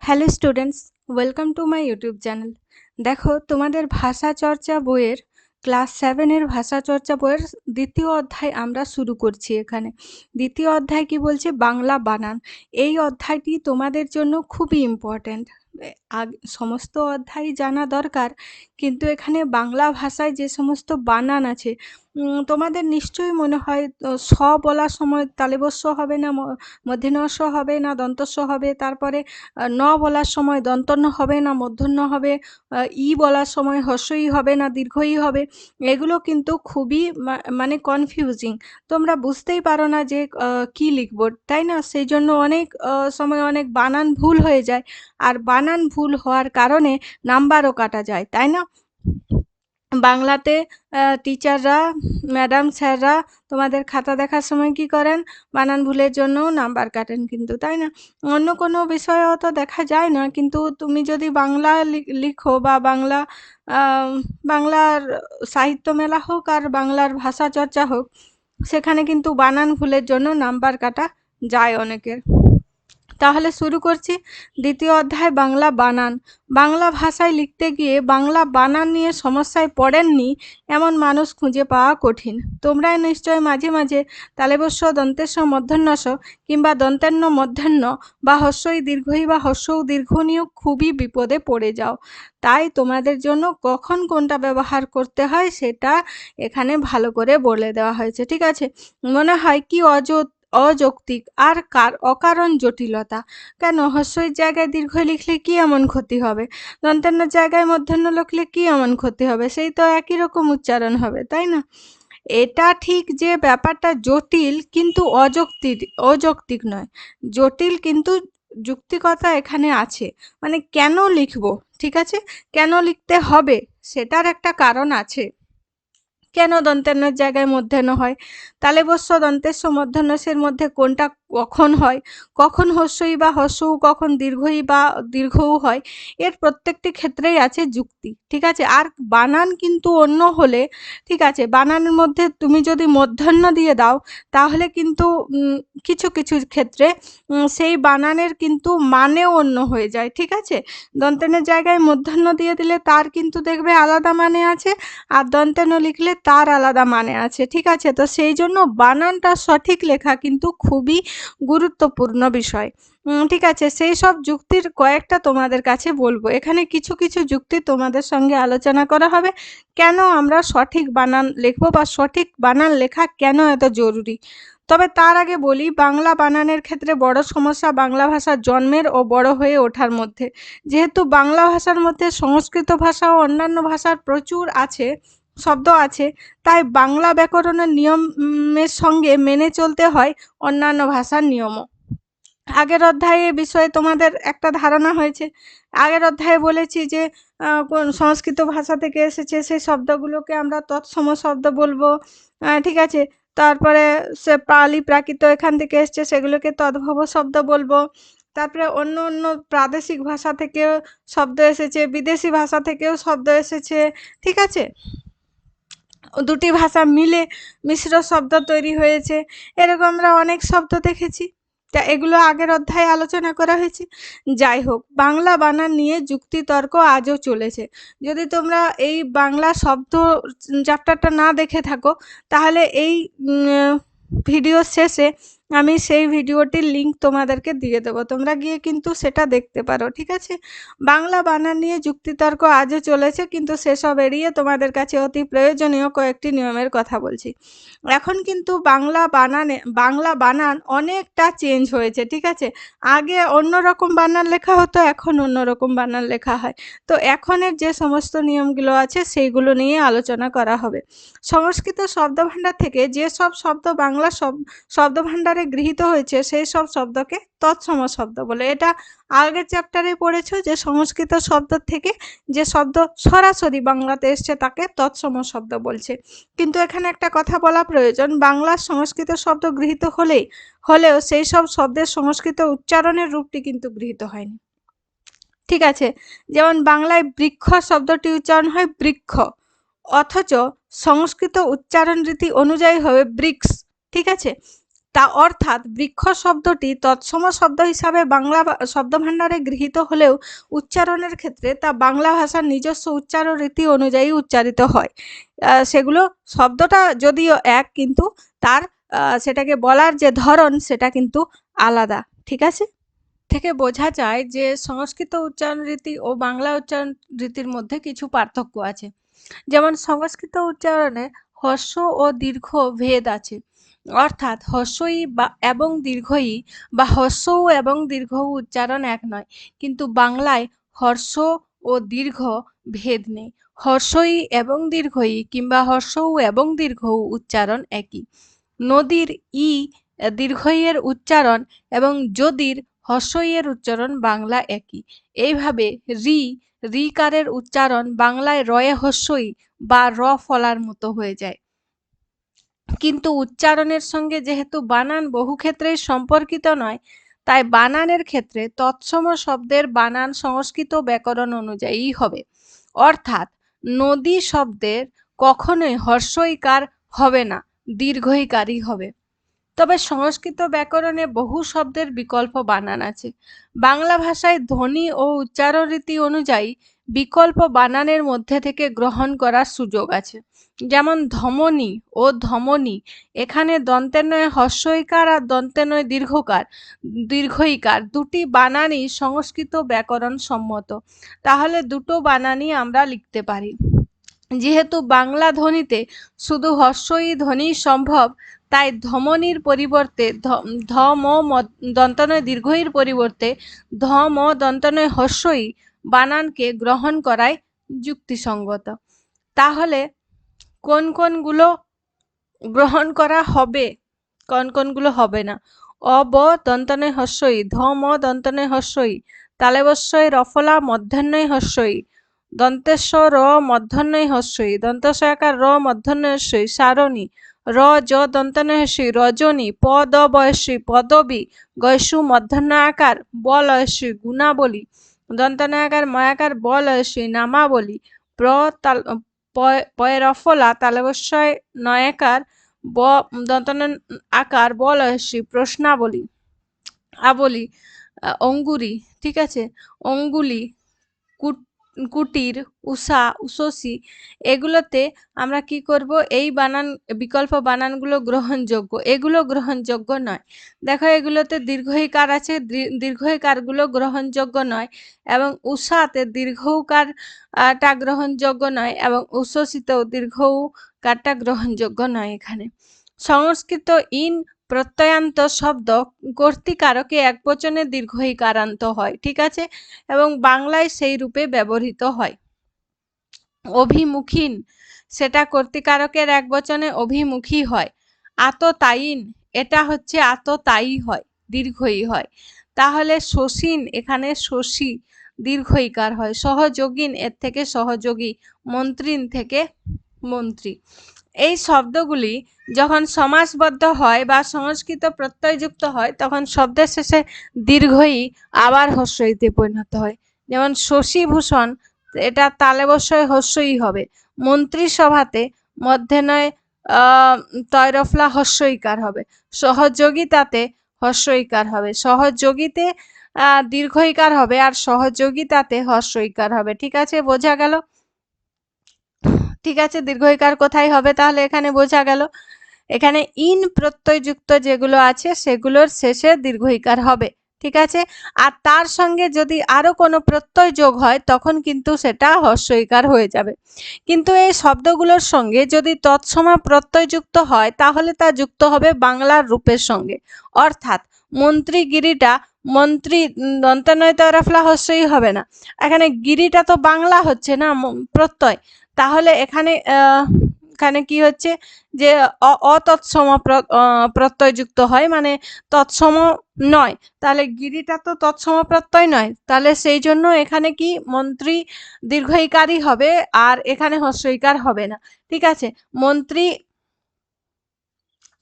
Hello students, welcome to my YouTube channel. দেখো, তোমাদের ভাষা চর্চা বইয়ের ক্লাস 7-এর ভাষা চর্চা বইয়ের দ্বিতীয় অধ্যায় আমরা শুরু করছি। এখানে দ্বিতীয় অধ্যায় কি বলছে? বাংলা বানান। এই অধ্যায়টি তোমাদের জন্য খুবই ইম্পর্ট্যান্ট। সমস্ত অধ্যায় জানা দরকার, কিন্তু এখানে বাংলা ভাষায় যে সমস্ত বানান আছে, তোমাদের নিশ্চয়ই মনে হয় স বলার সময় তালব্য হবে না, মূর্ধন্য ষ হবে না দন্ত স হবে, তারপরে ন বলার সময় দন্তন্য হবে না মূর্ধন্য হবে, ই বলার সময় হ্রস্ব ই হবে না দীর্ঘ ই হবে। এগুলো কিন্তু খুবই মানে কনফিউজিং। তোমরা বুঝতেই পারো না যে কি লিখবো, তাই না? সেই জন্য অনেক সময় অনেক বানান ভুল হয়ে যায়, আর বানান ভুল হওয়ার কারণে নাম্বারও কাটা যায়, তাই না? বাংলাতে টিচাররা, ম্যাডাম স্যাররা তোমাদের খাতা দেখার সময় কি করেন? বানান ভুলের জন্য নাম্বার কাটেন কিন্তু, তাই না? অন্য কোনো বিষয়েও তো দেখা যায় না, কিন্তু তুমি যদি বাংলা লিখো বা বাংলার সাহিত্য মেলা হোক আর বাংলার ভাষা চর্চা হোক, সেখানে কিন্তু বানান ভুলের জন্য নাম্বার কাটা যায় অনেকের। তাহলে শুরু করছি দ্বিতীয় অধ্যায় বাংলা বানান। বাংলা ভাষায় লিখতে গিয়ে বাংলা বানান নিয়ে সমস্যায় পড়েননি এমন মানুষ খুঁজে পাওয়া কঠিন। তোমরা নিশ্চয় মাঝে মাঝে তালব্য দন্তেস্ব মূর্ধন্যস কিংবা দন্তেন্ন মূর্ধন্য বা হ্রস্বই দীর্ঘই বা হ্রস্বও দীর্ঘ নিয়েও খুবই বিপদে পড়ে যাও। তাই তোমাদের জন্য কখন কোনটা ব্যবহার করতে হয় সেটা এখানে ভালো করে বলে দেওয়া হয়েছে, ঠিক আছে? মনে হয় কি অযৌক্তিক আর অকারণ জটিলতা। কেন? হ্রস্বইর জায়গায় দীর্ঘ লিখলে কি এমন ক্ষতি হবে? দন্তেন্যর জায়গায় মূর্ধন্য লিখলে কি এমন ক্ষতি হবে? সেই তো একই রকম উচ্চারণ হবে, তাই না? এটা ঠিক যে ব্যাপারটা জটিল, কিন্তু অযৌক্তিক নয়। জটিল কিন্তু যুক্তিকতা এখানে আছে। মানে কেন লিখবো, ঠিক আছে? কেন লিখতে হবে সেটার একটা কারণ আছে। কেন দন্তেন্যর জায়গায় মূর্ধন্য হয়? তালব্য দন্তেস্ব মূর্ধন্যসের মধ্যে কোনটা কখন হয়, কখন হ্রস্বই বা হ্রস্বউ, কখন দীর্ঘই বা দীর্ঘও হয়, এর প্রত্যেকটি ক্ষেত্রেই আছে যুক্তি, ঠিক আছে? আর বানান কিন্তু অন্য হলে, ঠিক আছে, বানানের মধ্যে তুমি যদি মূর্ধন্য দিয়ে দাও, তাহলে কিন্তু কিছু কিছু ক্ষেত্রে সেই বানানের কিন্তু মানেও অন্য হয়ে যায়, ঠিক আছে? দন্তেনের জায়গায় মূর্ধন্য দিয়ে দিলে তার কিন্তু দেখবে আলাদা মানে আছে, আর দন্তেন্য লিখলে তার আলাদা মানে আছে, ঠিক আছে? তো সেই জন্য বানানটা সঠিক লেখা কিন্তু খুবই গুরুত্বপূর্ণ বিষয়। ঠিক আছে, সেই সব যুক্তির কয়েকটা তোমাদের কাছে বলবো। এখানে কিছু কিছু যুক্তি তোমাদের সঙ্গে আলোচনা করা হবে, কেন আমরা সঠিক বানান লিখবো বা সঠিক বানান লেখা কেন এত জরুরি। তবে তার আগে বলি, বাংলা বানানের ক্ষেত্রে বড় সমস্যা বাংলা ভাষার জন্মের ও বড় হয়ে ওঠার মধ্যে। যেহেতু বাংলা ভাষার মধ্যে সংস্কৃত ভাষা ও অন্যান্য ভাষার প্রচুর শব্দ আছে, তাই বাংলা ব্যাকরণের নিয়মের সঙ্গে মেনে চলতে হয় অন্যান্য ভাষার নিয়মও। আগের অধ্যায়ে এ বিষয়ে তোমাদের একটা ধারণা হয়েছে। আগের অধ্যায়ে বলেছি যে কোন সংস্কৃত ভাষা থেকে এসেছে, সেই শব্দগুলোকে আমরা তৎসম শব্দ বলবো, ঠিক আছে? তারপরে সে পালি প্রাকৃত এখান থেকে এসছে, সেগুলোকে তদ্ভব শব্দ বলবো। তারপরে অন্য অন্য প্রাদেশিক ভাষা থেকেও শব্দ এসেছে, বিদেশি ভাষা থেকেও শব্দ এসেছে, ঠিক আছে? দুটি ভাষা মিলে মিশ্র শব্দ তৈরি হয়েছে। এরকম আমরা অনেক শব্দ দেখেছি। তা এগুলো আগের অধ্যায়ে আলোচনা করা হয়েছে। যাই হোক, বাংলা বানান নিয়ে যুক্তিতর্ক আজও চলেছে। যদি তোমরা এই বাংলা শব্দ চ্যাপ্টারটা না দেখে থাকো, তাহলে এই ভিডিও শেষে আমি সেই ভিডিওটির লিঙ্ক তোমাদেরকে দিয়ে দেবো, তোমরা গিয়ে কিন্তু সেটা দেখতে পারো, ঠিক আছে? বাংলা বানান নিয়ে যুক্তিতর্ক আজও চলেছে, কিন্তু সেসব এড়িয়ে তোমাদের কাছে অতি প্রয়োজনীয় কয়েকটি নিয়মের কথা বলছি। এখন কিন্তু বাংলা বানান অনেকটা চেঞ্জ হয়েছে, ঠিক আছে? আগে অন্যরকম বানান লেখা হতো, এখন অন্যরকম বানান লেখা হয়। তো এখনের যে সমস্ত নিয়মগুলো আছে সেইগুলো নিয়ে আলোচনা করা হবে। সংস্কৃত শব্দভাণ্ডার থেকে যে সব শব্দ বাংলা শব্দভাণ্ডারে গৃহীত হয়েছে, সেই সব শব্দকে তৎসম শব্দ বলে। এটা আগের চ্যাপ্টারে পড়েছো যে সংস্কৃত শব্দ থেকে যে শব্দ সরাসরি বাংলাতে এসছে তাকে তৎসম শব্দ বলছে। কিন্তু এখানে একটা কথা বলা প্রয়োজন, বাংলার সংস্কৃত শব্দ গৃহীত হলেও সেই সব শব্দের সংস্কৃত উচ্চারণের রূপটি কিন্তু গৃহীত হয়নি, ঠিক আছে? যেমন বাংলায় বৃক্ষ শব্দটি উচ্চারণ হয় বৃক্ষ, অথচ সংস্কৃত উচ্চারণ রীতি অনুযায়ী হবে ব্রিক্স, ঠিক আছে? তা অর্থাৎ বৃক্ষ শব্দটি তৎসম শব্দ হিসাবে বাংলা শব্দভাণ্ডারে গৃহীত হলেও উচ্চারণের ক্ষেত্রে তা বাংলা ভাষার নিজস্ব উচ্চারণ রীতি অনুযায়ী উচ্চারিত হয়। সেগুলো শব্দটা যদিও এক, কিন্তু তার সেটাকে বলার যে ধরন সেটা কিন্তু আলাদা। ঠিক আছে? থেকে বোঝা যায় যে সংস্কৃত উচ্চারণ রীতি ও বাংলা উচ্চারণ রীতির মধ্যে কিছু পার্থক্য আছে। যেমন সংস্কৃত উচ্চারণে হ্রস্ব ও দীর্ঘ ভেদ আছে, অর্থাৎ হ্রস্বই এবং দীর্ঘই বা হ্রস্ব এবং দীর্ঘ উচ্চারণ এক নয়, কিন্তু বাংলায় হ্রস্ব ও দীর্ঘ ভেদ নেই। হ্রস্বই এবং দীর্ঘই কিংবা হ্রস্ব এবং দীর্ঘ উচ্চারণ একই। নদীর ই দীর্ঘইয়ের উচ্চারণ এবং যদির হ্রস্বইয়ের উচ্চারণ বাংলা একই। এইভাবে রিকারের উচ্চারণ বাংলায় রয়ে হ্রস্বই বা র ফলার মতো হয়ে যায়। কিন্তু উচ্চারণের সঙ্গে যেহেতু বানান বহু ক্ষেত্রেই সম্পর্কিত নয়, তাই বানানের ক্ষেত্রে তৎসম শব্দের বানান সংস্কৃত ব্যাকরণ অনুযায়ী হবে। অর্থাৎ নদী শব্দের কখনোই হ্রস্বইকার হবে না, দীর্ঘইকারই হবে। তবে সংস্কৃত ব্যাকরণে বহু শব্দের বিকল্প বানান আছে। বাংলা ভাষায় ধ্বনি ও উচ্চারণ রীতি অনুযায়ী বিকল্প বানানের মধ্যে থেকে গ্রহণ করার সুযোগ আছে। যেমন ধমনী ও ধমনী, এখানে দন্তের হ্রস্বইকার আর দন্তের দীর্ঘইকার দুটি বানানই সংস্কৃত ব্যাকরণ সম্মত। তাহলে দুটো বানানই আমরা লিখতে পারি। যেহেতু বাংলা ধ্বনিতে শুধু হ্রস্বই ধ্বনি সম্ভব, তাই ধমনীর পরিবর্তে ধম দন্তনয় দীর্ঘইর পরিবর্তে ধম দন্তনয় হ্রস্বই বানানকে গ্রহণ করাই যুক্তিসঙ্গত। তাহলে কোন কোনগুলো গ্রহণ করা হবে, কোন কোনগুলো হবে না? অব দন্তনয় হ্রস্বই, ধম দন্তনয় হ্রস্বই, তালেবস্যই রফলা মধ্যাহ্নয় হ্রস্বই, দন্তেশ্বর র মধ্যাহ্নয় হ্রস্বই, দন্তস্বয়াকার র মধ্যাহ্নয় হ্রস্বই, সারণী র জ দন্তনয় হ্রস্বই, রজনী পদ বয়সী পদবী, গয়সু মধ্যাহ্নয়াকার ব লয়সী গুণাবলী, দন্তনয়াকার ময়াকার ব লয়সী নামাবলী, পয়রফলা তালবস্যয় নয়াকার ব দন্তন আকার ব লয়সী প্রশ্নাবলী, আবলী, অঙ্গুরি। ঠিক আছে? অঙ্গুলি, কুটির, উষা, উষসী, এগুলোতে আমরা কি করব? এই বানান বিকল্প বানানগুলো গ্রহণযোগ্য, এগুলো গ্রহণযোগ্য নয়। দেখো এগুলোতে দীর্ঘইকার আছে, দীর্ঘইকারগুলো গ্রহণযোগ্য নয়, এবং উষাতে দীর্ঘউকারটা গ্রহণযোগ্য নয়, এবং উষসীতেও দীর্ঘউকারটা গ্রহণযোগ্য নয়। এখানে সংস্কৃত ইন প্রত্যয়ান্ত শব্দ কর্তৃকারকে একবচনে দীর্ঘইকারান্ত হয়। ঠিক আছে? এবং বাংলায় সেই রূপে ব্যবহৃত হয়। অভিমুখীন, সেটা কর্তৃকারকের একবচনে অভিমুখী হয়। আততায়ীন, এটা হচ্ছে আততায়ী হয়, দীর্ঘই হয়। তাহলে শশীন, এখানে শশী দীর্ঘইকার হয়। সহযোগীন, এর থেকে সহযোগী। মন্ত্রীন থেকে মন্ত্রী। এই শব্দগুলি যখন সমাসবদ্ধ হয় বা সংস্কৃত প্রত্যয়যুক্ত হয়, তখন শব্দের শেষে দীর্ঘই আবার হ্রস্বইতে পরিণত হয়। যেমন শশীভূষণ, এটা তালেবস্যয় হ্রস্বই হবে। মন্ত্রিসভাতে মধ্যে তয়রফলা হ্রস্বইকার হবে। সহযোগিতাতে হ্রস্বইকার হবে। সহযোগীতে দীর্ঘইকার হবে, আর সহযোগিতাতে হ্রস্বইকার হবে। ঠিক আছে? বোঝা গেল? ঠিক আছে, দীর্ঘইকার কোথায় হবে তাহলে এখানে বোঝা গেল। এখানে ইন প্রত্যয়যুক্ত যেগুলো আছে সেগুলোর শেষে দীর্ঘইকার হবে। ঠিক আছে? আর তার সঙ্গে যদি আরো কোনো প্রত্যয় যোগ হয় তখন কিন্তু সেটা হ্রস্বইকার হয়ে যাবে। কিন্তু এই শব্দগুলোর সঙ্গে যদি তৎসম প্রত্যয় যুক্ত হয় তাহলে তা যুক্ত হবে বাংলার রূপের সঙ্গে। অর্থাৎ মন্ত্রীগিরিটা, মন্ত্রী দন্তনয় তরফলা হ্রস্বই হবে না, এখানে গিরিটা তো বাংলা হচ্ছে না প্রত্যয়, তাহলে এখানে এখানে কি হচ্ছে যে অতৎসম প্রত্যয় যুক্ত হয়, মানে তৎসম নয়। তাহলে গিরিটা তো তৎসম প্রত্যয় নয়, তাহলে সেই জন্য এখানে কি মন্ত্রী দীর্ঘইকারই হবে, আর এখানে হ্রস্বইকার হবে না। ঠিক আছে? মন্ত্রী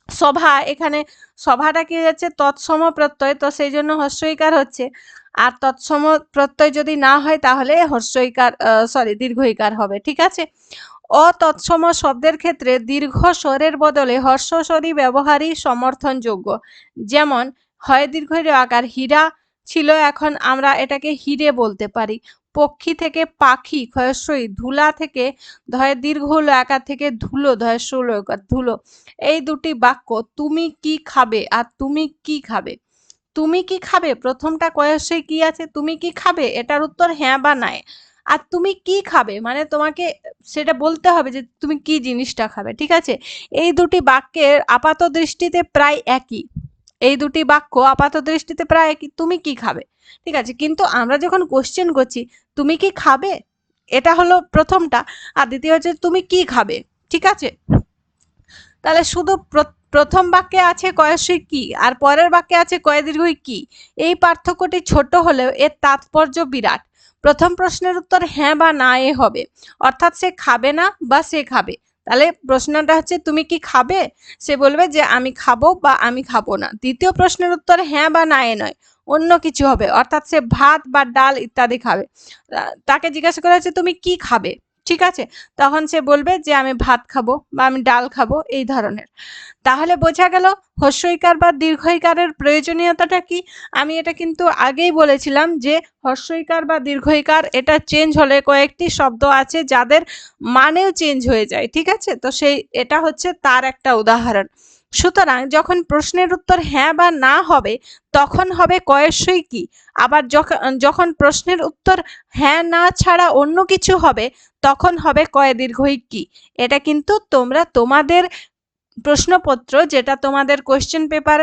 সভা, এখানে সভাটা কি হচ্ছে? তৎসম প্রত্যয়, তো সেই জন্য হ্রস্বইকার হচ্ছে। আর তৎসম প্রত্যয় যদি না হয় তাহলে হ্রস্বইকার দীর্ঘইকার হবে। ঠিক আছে? অতৎসম শব্দের ক্ষেত্রে দীর্ঘ স্বরের বদলে হর্ষস্বরই ব্যবহারই সমর্থনযোগ্য। যেমন হয় দীর্ঘ ই আকার হীরা ছিল, এখন আমরা এটাকে হিরে বলতে পারি। পক্ষী থেকে পাখি ক্ষয়স্বই, ধুলা থেকে ধয় দীর্ঘ হলো আকার থেকে ধুলো ধয়স্ব হলো আকার ধুলো। এই দুটি বাক্য তুমি কি খাবে আর তুমি কি খাবে। তুমি কি খাবে প্রথমটা কয়স্বই কি আছে, তুমি কি খাবে, এটার উত্তর হ্যাঁ বা নাই। আর তুমি কি খাবে মানে তোমাকে সেটা বলতে হবে যে তুমি কি জিনিসটা খাবে, ঠিক আছে। এই দুটি বাক্যের আপাত দৃষ্টিতে প্রায় একই, এই দুটি বাক্য আপাত দৃষ্টিতে প্রায় একই, তুমি কি খাবে, ঠিক আছে। কিন্তু আমরা যখন কোশ্চেন করছি তুমি কি খাবে, এটা হলো প্রথমটা, আর দ্বিতীয় হচ্ছে তুমি কি খাবে, ঠিক আছে। তাহলে শুধু প্রথম বাক্যে আছে কয়স্বই কি আর পরের বাক্যে আছে কয় দীর্ঘই কি। এই পার্থক্যটি ছোট হলেও এর তাৎপর্য বিরাট। প্রথম প্রশ্নের উত্তর হ্যাঁ বা না এ হবে, অর্থাৎ সে খাবে না বা সে খাবে। তাহলে প্রশ্নটা হচ্ছে তুমি কি খাবে, সে বলবে যে আমি খাবো বা আমি খাবো না। দ্বিতীয় প্রশ্নের উত্তর হ্যাঁ বা না এ নয়, অন্য কিছু হবে, অর্থাৎ সে ভাত বা ডাল ইত্যাদি খাবে। তাকে জিজ্ঞাসা করা হচ্ছে তুমি কি খাবে, ঠিক আছে, তখন সে বলবে যে আমি ভাত খাবো বা আমি ডাল খাবো, এই ধরনের। তাহলে বোঝা গেল হ্রস্বইকার বা দীর্ঘইকারের প্রয়োজনীয়তাটা কি। আমি এটা কিন্তু আগেই বলেছিলাম যে হ্রস্বইকার বা দীর্ঘইকার এটা চেঞ্জ হলে কয়েকটি শব্দ আছে যাদের মানেও চেঞ্জ হয়ে যায়, ঠিক আছে। তো এটা হচ্ছে তার একটা উদাহরণ। সুতরাং যখন প্রশ্নের উত্তর হ্যাঁ বা না হবে তখন হবে কয়স্বই কি। আবার যখন প্রশ্নের উত্তর হ্যাঁ না ছাড়া অন্য কিছু হবে তখন হবে কয় দীর্ঘই কি। এটা কিন্তু তোমরা তোমাদের প্রশ্নপত্র, যেটা তোমাদের কোশ্চেন পেপার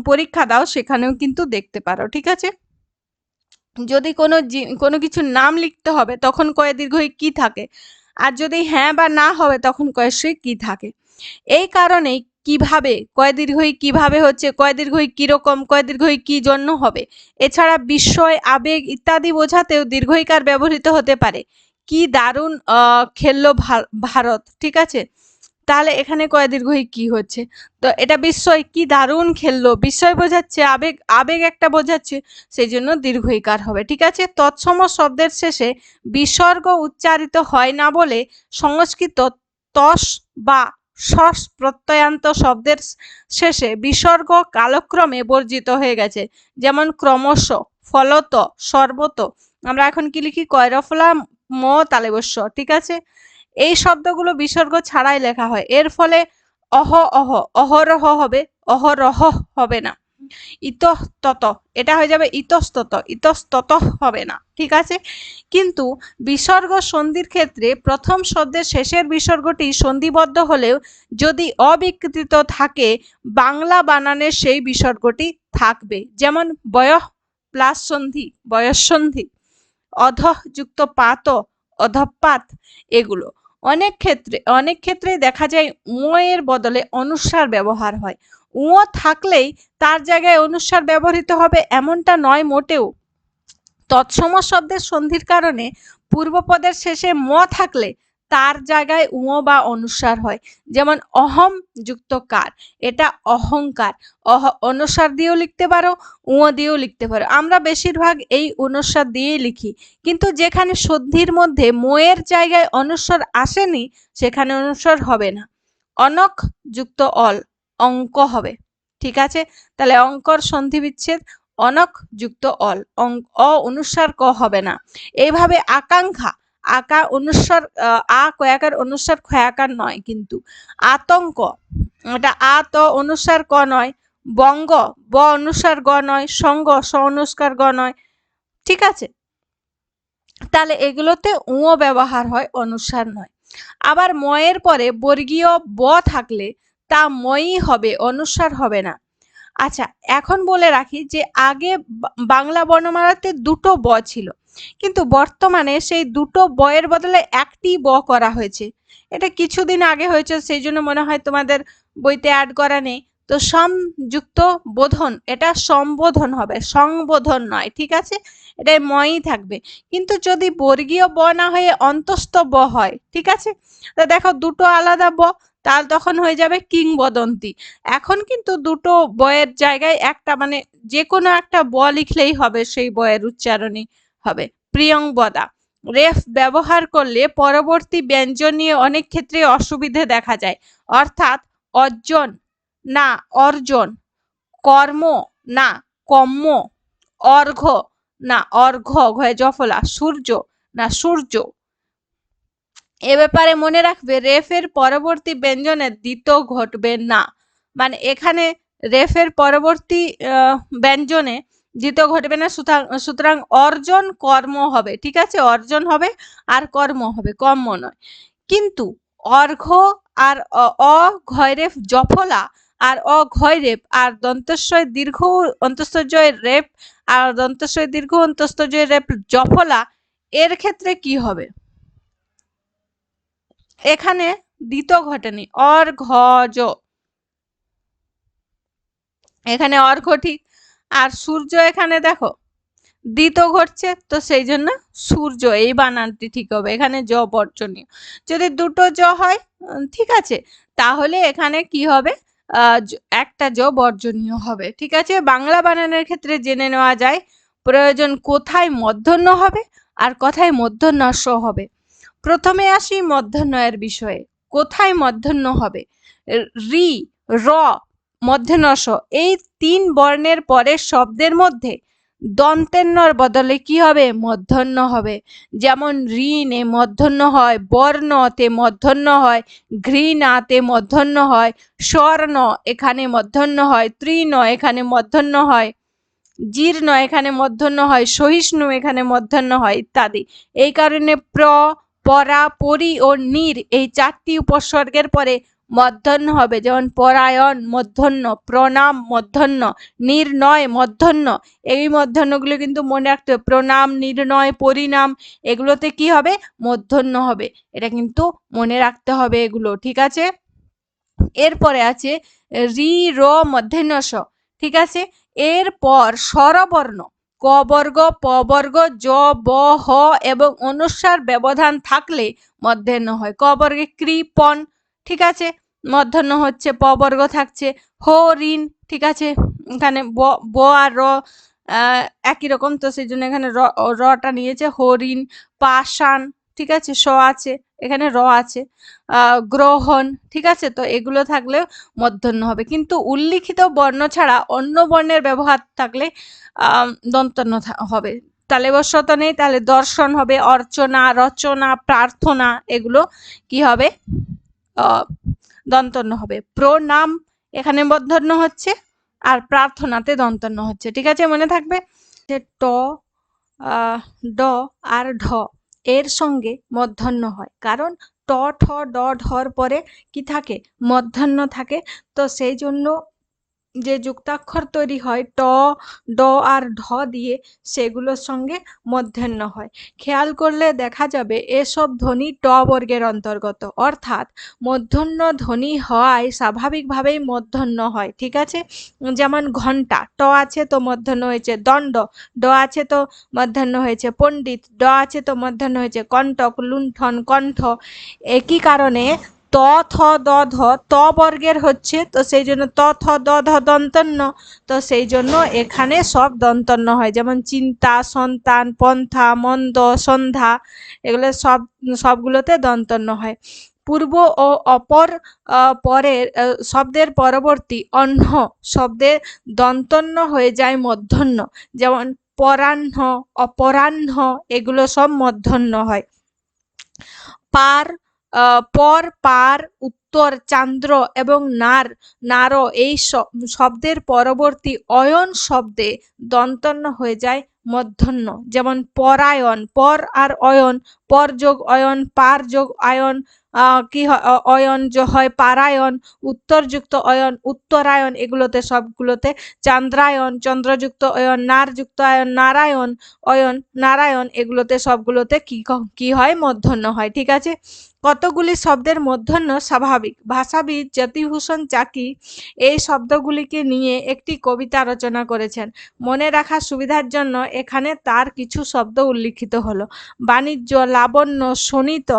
পরীক্ষা দাও, সেখানেও কিন্তু দেখতে পারো, ঠিক আছে। যদি কোনো কিছুর নাম লিখতে হবে তখন কয় দীর্ঘই কি থাকে, আর যদি হ্যাঁ বা না হবে তখন কয়স্বই কি থাকে। এই কারণেই কিভাবে কয় দীর্ঘই কিভাবে হচ্ছে, কয় দীর্ঘই কিরকম, কয় দীর্ঘই কি জন্য হবে, এছাড়া বিস্ময় আবেগ ইত্যাদি বোঝাতেও দীর্ঘইকার ব্যবহৃত হতে পারে। কি দারুণ খেললো ভারত, ঠিক আছে। তাহলে এখানে কয় দীর্ঘই কি হচ্ছে, তো এটা বিস্ময়, কি দারুণ খেললো, বিস্ময় বোঝাচ্ছে, আবেগ আবেগ একটা বোঝাচ্ছে, সেই জন্য দীর্ঘইকার হবে, ঠিক আছে। তৎসম শব্দের শেষে বিসর্গ উচ্চারিত হয় না বলে সংস্কৃত তস বা সস প্রত্যয়ান্ত শব্দের শেষে বিসর্গ কালক্রমে বর্জিত হয়ে গেছে। যেমন ক্রমশ, ফলত, সর্বত। আমরা এখন কি লিখি কয়রফলা ম তালেবস্য, ঠিক আছে। এই শব্দগুলো বিসর্গ ছাড়াই লেখা হয়, এর ফলে অহরহ হবে, অহরহ হবে না। ইতস্তত এটা হয়ে যাবে ইতস্তত, ইতস্তত হবে না, ঠিক আছে। কিন্তু বিসর্গ সন্ধির ক্ষেত্রে প্রথম শব্দের শেষের বিসর্গটি সন্ধিবদ্ধ হলেও যদি অবিকৃত থাকে বাংলা বানানের সেই বিসর্গটি থাকবে। যেমন বয়ঃ প্লাস সন্ধি বয়ঃসন্ধি, অধঃ যুক্ত পাত অধঃপাত, এগুলো। অনেক ক্ষেত্রে দেখা যায় উ এর বদলে অনুস্বার ব্যবহার হয়। উ থাকলেই তার জায়গায় অনুস্বার ব্যবহৃত হবে এমনটা নয় মোটেও। তৎসম শব্দের সন্ধির কারণে পূর্বপদের শেষে ম থাকলে তার জায়গায় উ বা অনুস্বার হয়। যেমন অহম যুক্ত কার, এটা অহংকার, অনুস্বার দিয়েও লিখতে পারো, উ দিয়েও লিখতে পারো। আমরা বেশিরভাগ এই অনুস্বার দিয়েই লিখি, কিন্তু যেখানে সন্ধির মধ্যে ময়ের জায়গায় অনুস্বার আসেনি সেখানে অনুস্বার হবে না। অনক যুক্ত অল, অঙ্ক হবে, ঠিক আছে। তাহলে অঙ্কর সন্ধি বিচ্ছেদ অনক যুক্ত অল, অনুস্বার ক হবে না। এইভাবে আকাঙ্ক্ষা, আকা অনুস্বার আ কয়াকার অনুস্বার খয়াকার নয়, কিন্তু আতঙ্ক এটা আ ত অনুস্বার ক নয়, বঙ্গ ব অনুস্বার গ নয়, সঙ্গ স অনুস্কার গ নয়, ঠিক আছে। তাহলে এগুলোতে উ ব্যবহার হয়, অনুস্বার নয়। আবার ময়ের পরে বর্গীয় ব থাকলে তা ময়ই হবে, অনুস্বার হবে না। আচ্ছা, এখন বলে রাখি যে আগে বাংলা বর্ণমালাতে দুটো ব ছিল, কিন্তু বর্তমানে সেই দুটো বয়ের বদলে একটি ব করা হয়েছে। এটা কিছুদিন আগে হয়েছে, সেই জন্য মনে হয় তোমাদের বইতে অ্যাড করা নেই। তো সমযুক্ত বোধন, এটা সম্বোধন হবে, সংবোধন নয়, ঠিক আছে। এটাই ময়ই থাকবে। কিন্তু যদি বর্গীয় ব না হয়ে অন্তস্থ ব হয়, ঠিক আছে, তো দেখো দুটো আলাদা ব, তাহলে তখন হয়ে যাবে কিংবদন্তি। এখন কিন্তু দুটো বয়ের জায়গায় একটা মানে যে কোনো একটা ব লিখলেই হবে, সেই বয়ের উচ্চারণই হবে প্রিয়ংবদা। রেফ ব্যবহার করলে পরবর্তী ব্যঞ্জন নিয়ে অনেক ক্ষেত্রে অসুবিধে দেখা যায়। অর্থাৎ অর্জন না অর্জন, কর্ম না কম্ম, অর্ঘ্য না অর্ঘ্য ঘয়ে জফলা, সূর্য না সূর্য। এ ব্যাপারে মনে রাখবে রেফের পরবর্তী ব্যঞ্জনের দ্বিত ঘটবে না। মানে এখানে রেফের পরবর্তী ব্যঞ্জনে দ্বিত ঘটবে না, সুতরাং অর্জন কর্ম হবে, ঠিক আছে, অর্জন হবে আর কর্ম হবে, কর্ম নয়। কিন্তু অর্ঘ্য আর অঘয়রেফ জফলা আর অঘয়রেফ আর দন্তস্বয় দীর্ঘ অন্তস্তজয় রেফ আর দন্তস্বয় দীর্ঘ অন্তস্তজয় রেফ জফলা, এর ক্ষেত্রে কি হবে? এখানে দ্বিত ঘটেনি, অর্ঘ্য, এখানে অর্ঘ্য ঠিক। আর সূর্য এখানে দেখো দ্বিত ঘটছে, তো সেই জন্য সূর্য, এই বানানটি ঠিক হবে। এখানে জ বর্জনীয়। যদি দুটো জ হয় ঠিক আছে, তাহলে এখানে কি হবে? একটা জ বর্জনীয় হবে, ঠিক আছে। বাংলা বানানের ক্ষেত্রে জেনে নেওয়া যায় প্রয়োজন কোথায় মূর্ধন্য হবে আর কোথায় মূর্ধন্য স হবে। প্রথমে আসি মূর্ধন্যের বিষয়ে। কোথায় মূর্ধন্য হবে? রি, র, মূর্ধন্য স, এই তিন বর্ণের পরের শব্দের মধ্যে দন্তেন্নর বদলে কি হবে? মূর্ধন্য হবে। যেমন ঋণে মূর্ধন্য হয়, বর্ণতে মূর্ধন্য হয়, ঘৃণাতে মূর্ধন্য হয়, স্বর্ণ এখানে মূর্ধন্য হয়, তৃণ এখানে মূর্ধন্য হয়, জীর্ণ এখানে মূর্ধন্য হয়, সহিষ্ণু এখানে মূর্ধন্য হয় ইত্যাদি। এই কারণে প্র, পরা, পরি ও নির এই চারটি উপসর্গের পরে মূর্ধন্য হবে। যেমন পরায়ণ মূর্ধন্য, প্রণাম মূর্ধন্য, নির্ণয় মূর্ধন্য। এই মূর্ধন্যগুলো কিন্তু মনে রাখতে হবে। প্রণাম, নির্ণয়, পরিণাম এগুলোতে কি হবে? মূর্ধন্য হবে। এটা কিন্তু মনে রাখতে হবে এগুলো, ঠিক আছে। এরপরে আছে রি, র, মূর্ধন্য স, ঠিক আছে। এরপর স্বরবর্ণ ক বর্গ, প বর্গ, জ, ব, হ এবং অনুস্বার ব্যবধান থাকলে মূর্ধন্য হয়। ক বর্গে কৃপণ, ঠিক আছে, মূর্ধন্য হচ্ছে। প বর্গ থাকছে হরিণ, ঠিক আছে, এখানে ব আর র একই রকম, তো সেই জন্য এখানে রটা নিয়েছে। হরিণ, পাষাণ, ঠিক আছে, স আছে, এখানে র আছে। গ্রহণ, ঠিক আছে, তো এগুলো থাকলে মূর্ধন্য হবে। কিন্তু উল্লিখিত বর্ণ ছাড়া অন্য বর্ণের ব্যবহার থাকলে দন্তন্য হবে। তাহলে বর্ষত নেই, তাহলে দর্শন হবে, অর্চনা, রচনা, প্রার্থনা এগুলো কি হবে? দন্তন্য হবে। প্রণাম এখানে মূর্ধন্য হচ্ছে আর প্রার্থনাতে দন্তন্য হচ্ছে, ঠিক আছে, মনে থাকবে। ট, ড আর ঢ এর সঙ্গে মূর্ধন্য হয়, কারণ ট, ঠ, ড, ঢর পরে কি থাকে? মূর্ধন্য থাকে। তো সেই জন্য যে যুক্তাক্ষর তৈরি হয় ট, ড আর ঢ দিয়ে, সেগুলোর সঙ্গে মূর্ধন্য হয়। খেয়াল করলে দেখা যাবে এসব ধ্বনি ট বর্গের অন্তর্গত, অর্থাৎ মূর্ধন্য ধ্বনি হওয়ায় স্বাভাবিকভাবেই মূর্ধন্য হয়, ঠিক আছে। যেমন ঘণ্টা, ট আছে তো মূর্ধন্য হয়েছে। দণ্ড, ড আছে তো মূর্ধন্য হয়েছে। পণ্ডিত, ড আছে তো মূর্ধন্য হয়েছে। কণ্টক, লুণ্ঠন, কণ্ঠ। একই কারণে ত, থ, দ, ধ ত বর্গের হচ্ছে, তো সেই জন্য ত, থ, দ, ধ দন্তন্য, তো সেই জন্য এখানে সব দন্তন্য হয়। যেমন চিন্তা, সন্তান, পন্থা, মন্দ, সন্ধ্যা এগুলো সবগুলোতে দন্তন্য হয়। পূর্ব ও অপর পরের শব্দের পরবর্তী অহ্ন শব্দের দন্তন্য হয়ে যায় মূর্ধন্য। যেমন পরাহ্ন, অপরাহ্ন এগুলো সব মূর্ধন্য হয়। পার, পর, পার, উত্তর, চান্দ্র এবং নার, নার এই শব্দের পরবর্তী অয়ন শব্দে দন্তন্য হয়ে যায় মূর্ধন্য। যেমন পরায়ণ, পর আর অয়ন, পর যোগ অয়ন, পার যোগ আয়ন কি হয়? অয়ন হয় পারায়ণ। উত্তরযুক্ত অয়ন উত্তরায়ণ, এগুলোতে সবগুলোতে চান্দ্রায়ণ, চন্দ্রযুক্ত অয়ন, নারযুক্ত আয়ন নারায়ণ, অয়ন নারায়ণ, এগুলোতে সবগুলোতে কি হয়? মূর্ধন্য হয়, ঠিক আছে। কতগুলি শব্দের মূর্ধন্য স্বাভাবিক। ভাষাবিদ জ্যোতিভূষণ চাকি এই শব্দগুলিকে নিয়ে একটি কবিতা রচনা করেছেন। মনে রাখার সুবিধার জন্য এখানে তার কিছু শব্দ উল্লিখিত হলো। বাণিজ্য, লাবণ্য, শোণিত,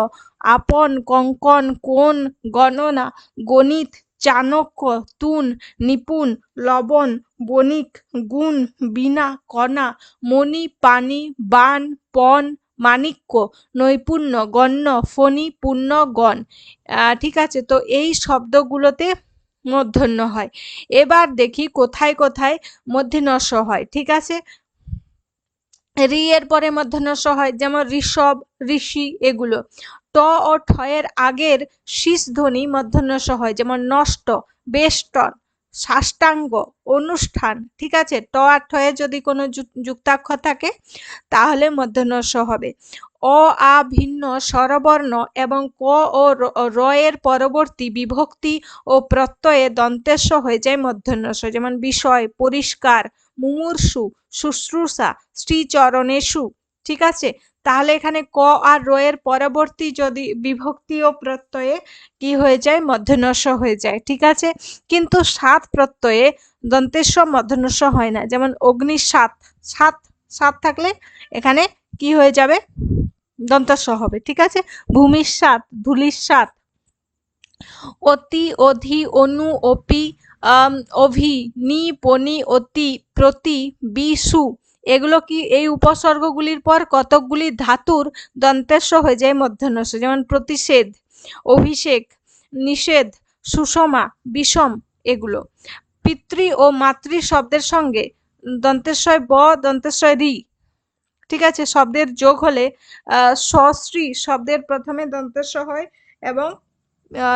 আপন, কঙ্কন, কোণ, গণনা, গণিত, চাণক্য, তুন, নিপুণ, লবণ, বণিক, গুণ, বীণা, কণা, মণি, পানি, বাণ, পণ, মাণিক্য, নৈপুণ্য, গণ্য, ফণী, পুণ্য, গণ। ঠিক আছে, তো এই শব্দগুলোতে মূর্ধন্য হয়। এবার দেখি কোথায় কোথায় মূর্ধন্য হয়। ঠিক আছে, রি এর পরে মূর্ধন্য হয়, যেমন ঋষভ, ঋষি, এগুলো। ট ও ঠ এর আগের শীষ ধ্বনি মূর্ধন্য হয়, যেমন নষ্ট, বেষ্টন, সাষ্টাঙ্গ, অনুষ্ঠান। ঠিক আছে, ট আর ঠ এ যদি কোনো যুক্তাক্ষর থাকে তাহলে মূর্ধন্য হবে। অ আ ভিন্ন স্বরবর্ণ এবং ক ও র এর পরবর্তী বিভক্তি ও প্রত্যয়ে দন্তেস্ব হয়ে যায় মূর্ধন্য। যেমন বিষয়, পরিষ্কার, মুমূর্ষু, শুশ্রূষা, শ্রীচরণেষু। ঠিক আছে, তাহলে এখানে ক আর র এর পরবর্তী যদি বিভক্তি ও প্রত্যয়ে কি হয়ে যায়, মূর্ধন্য হয়ে যায়। ঠিক আছে, কিন্তু সাত প্রত্যয়ে দন্তেস্ব মূর্ধন্য হয় না, যেমন অগ্নি সাত, সাত সাত থাকলে এখানে কি হয়ে যাবে, দন্তস্ব হবে। ঠিক আছে, ভূমির সাত, ধূলির সাত, অতি, অধি, অনু, অপি, অভি, নি, পনি, অতি, প্রতি, বিশু, এগুলো কি এই উপসর্গগুলির পর কতকগুলি ধাতুর দন্তেস্ব হয়ে যায় মূর্ধন্য। যেমন প্রতিষেধ, অভিষেক, নিষেধ, সুষমা, বিষম, এগুলো। পিতৃ ও মাতৃ শব্দের সঙ্গে দন্তেশ্বয় ব, দন্তেশ্বয় রি। ঠিক আছে, শব্দের যোগ হলে সশ্রী শব্দের প্রথমে দন্তেস্ব হয় এবং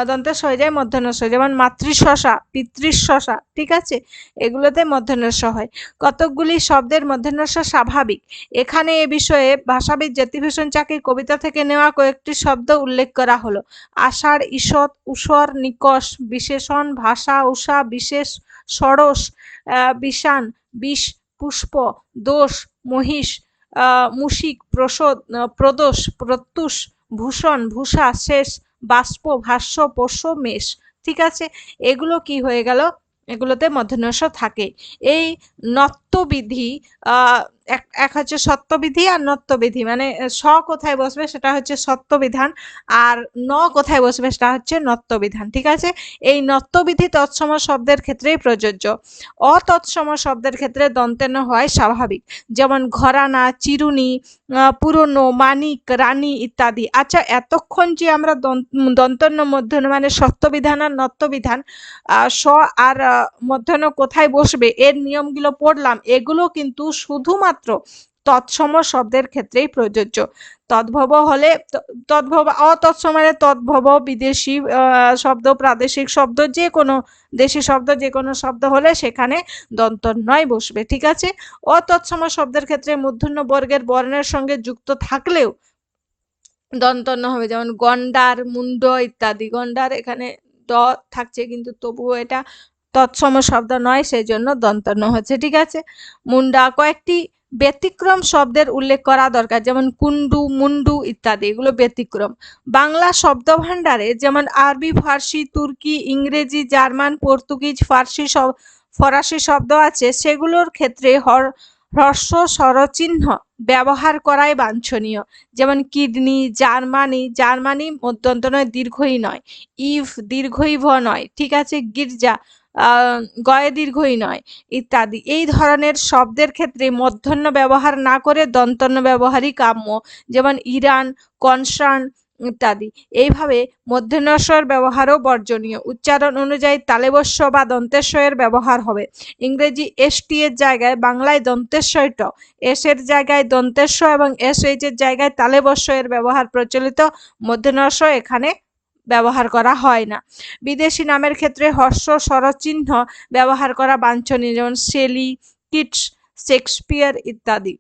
দন্তেস্ব হয়ে যায় মূর্ধন্য। যেমন মাতৃশশা, পিতৃশশা। ঠিক আছে, এগুলোতে মূর্ধন্য হয়। কতকগুলি শব্দের মূর্ধন্য স্বাভাবিক। এখানে এ বিষয়ে ভাষাবিদ জ্যোতিভূষণ চাকির কবিতা থেকে নেওয়া কয়েকটি শব্দ উল্লেখ করা হলো। আষাঢ়, ঈষৎ, ঊষর, নিকষ, বিশেষণ, ভাষা, উষা, বিশেষ, ষড়শ, বিষাণ, বিষ, পুষ্প, দোষ, মহিষ, মুশিক, প্রদোষ, প্রত্যুষ, ভূষণ, ভূষা, শেষ, বাষ্প, ভাষ্য, পোষ্য, মেষ। ঠিক আছে, এগুলো কি হয়ে গেল, এগুলোতে মূর্ধন্য থাকে। এই নত্যবিধি, এক হচ্ছে সত্যবিধি আর নত্যবিধি, মানে স কোথায় বসবে সেটা হচ্ছে সত্যবিধান, আর ন কোথায় বসবে সেটা হচ্ছে নত্যবিধান। ঠিক আছে, এই নত্যবিধি তৎসম শব্দের ক্ষেত্রেই প্রযোজ্য। অতৎসম শব্দের ক্ষেত্রে দন্তেন্য হয় স্বাভাবিক, যেমন ঘরানা, চিরুনি, পুরনো, মানিক, রানী ইত্যাদি। আচ্ছা, এতক্ষণ যে আমরা দন্তন্য মূর্ধন্য মানে সত্যবিধান আর নত্যবিধান, স আর মূর্ধন্য কোথায় বসবে এর নিয়মগুলো পড়লাম, এগুলো কিন্তু শুধুমাত্র তৎসম শব্দের ক্ষেত্রেই প্রযোজ্য। তদ্ভব হলে তদ্ভব, অতৎসম মানে তদ্ভব, বিদেশি শব্দ, প্রাদেশিক শব্দ, যে কোনো দেশি শব্দ, যে কোনো শব্দ হলে সেখানে দন্তন্যয় বসবে। ঠিক আছে, অতৎসম শব্দের ক্ষেত্রে মূর্ধন্য বর্গের বর্ণের সঙ্গে যুক্ত থাকলেও দন্তন্য হবে, যেমন গন্ডার, মুন্ড ইত্যাদি। গন্ডার এখানে ড থাকছে কিন্তু তবুও এটা তৎসম শব্দ নয়, সেই জন্য দন্তন্য হচ্ছে। ঠিক আছে, মুন্ডা। কয়েকটি ব্যতিক্রম শব্দের উল্লেখ করা দরকার, যেমন কুন্ডু, মুন্ডু ইত্যাদি, এগুলো ব্যতিক্রম। বাংলা শব্দ ভাণ্ডারে যেমন আরবি, ফার্সি, তুর্কি, ইংরেজি, জার্মান, পর্তুগিজ, ফরাসি শব্দ আছে, সেগুলোর ক্ষেত্রে হ্রস্ব স্বরচিহ্ন ব্যবহার করাই বাঞ্ছনীয়। যেমন কিডনি, জার্মানি, জার্মানি মধ্যন্ত নয়, দীর্ঘই নয়। ইভ, দীর্ঘই ভ নয়। ঠিক আছে, গির্জা, গয়ে দীর্ঘই নয় ইত্যাদি। এই ধরনের শব্দের ক্ষেত্রে মূর্ধন্য ব্যবহার না করে দন্তন্য ব্যবহারই কাম্য, যেমন ইরান, কনসার্ন ইত্যাদি। এইভাবে মূর্ধন্যস্বর ব্যবহারও বর্জনীয়। উচ্চারণ অনুযায়ী তালেবস্য বা দন্তেশ্বয়ের ব্যবহার হবে। ইংরেজি এসটি এর জায়গায় বাংলায় দন্তেশ্বয় ট, এস এর জায়গায় দন্তেশ্ব এবং এস এইচ এর জায়গায় তালেবস্য এর ব্যবহার প্রচলিত। মূর্ধন্যস্ব এখানে ব্যবহার করা হয় না। বিদেশি নামের ক্ষেত্রে হ্রস্ব স্বরচিহ্ন ব্যবহার করা বাঞ্ছনীয়, যেমন শেলি, কিটস, শেক্সপিয়ার ইত্যাদি।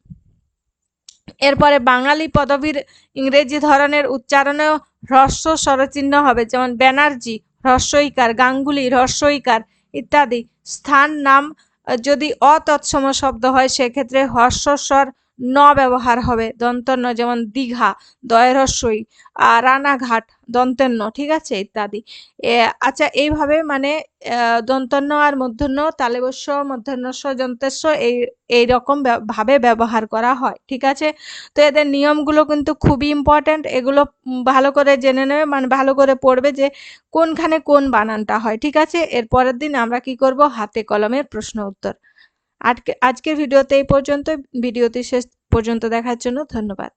এরপরে বাঙালি পদবীর ইংরেজি ধরনের উচ্চারণেও হ্রস্ব স্বরচিহ্ন হবে, যেমন ব্যানার্জি হ্রস্বইকার, গাঙ্গুলি হ্রস্বইকার ইত্যাদি। স্থান নাম যদি অতৎসম শব্দ হয় সেক্ষেত্রে হ্রস্বস্বর ন ব্যবহার হবে, দন্তন্য, যেমন দীঘা দয়ের হ্রস্বই, রানাঘাট দন্তেন্য। ঠিক আছে, ইত্যাদি। আচ্ছা, এইভাবে মানে দন্তন্য আর মূর্ধন্য, তালেবস্য, মূর্ধন্যস্ব, দন্তেস্ব এইরকম ভাবে ব্যবহার করা হয়। ঠিক আছে, তো এদের নিয়মগুলো কিন্তু খুবই ইম্পর্ট্যান্ট, এগুলো ভালো করে জেনে নেবে, মানে ভালো করে পড়বে যে কোনখানে কোন বানানটা হয়। ঠিক আছে, এর পরের দিন আমরা কি করব, হাতে কলমের প্রশ্ন উত্তর। আজকের ভিডিওতে এই পর্যন্ত। ভিডিওটি শেষ পর্যন্ত দেখার জন্য ধন্যবাদ।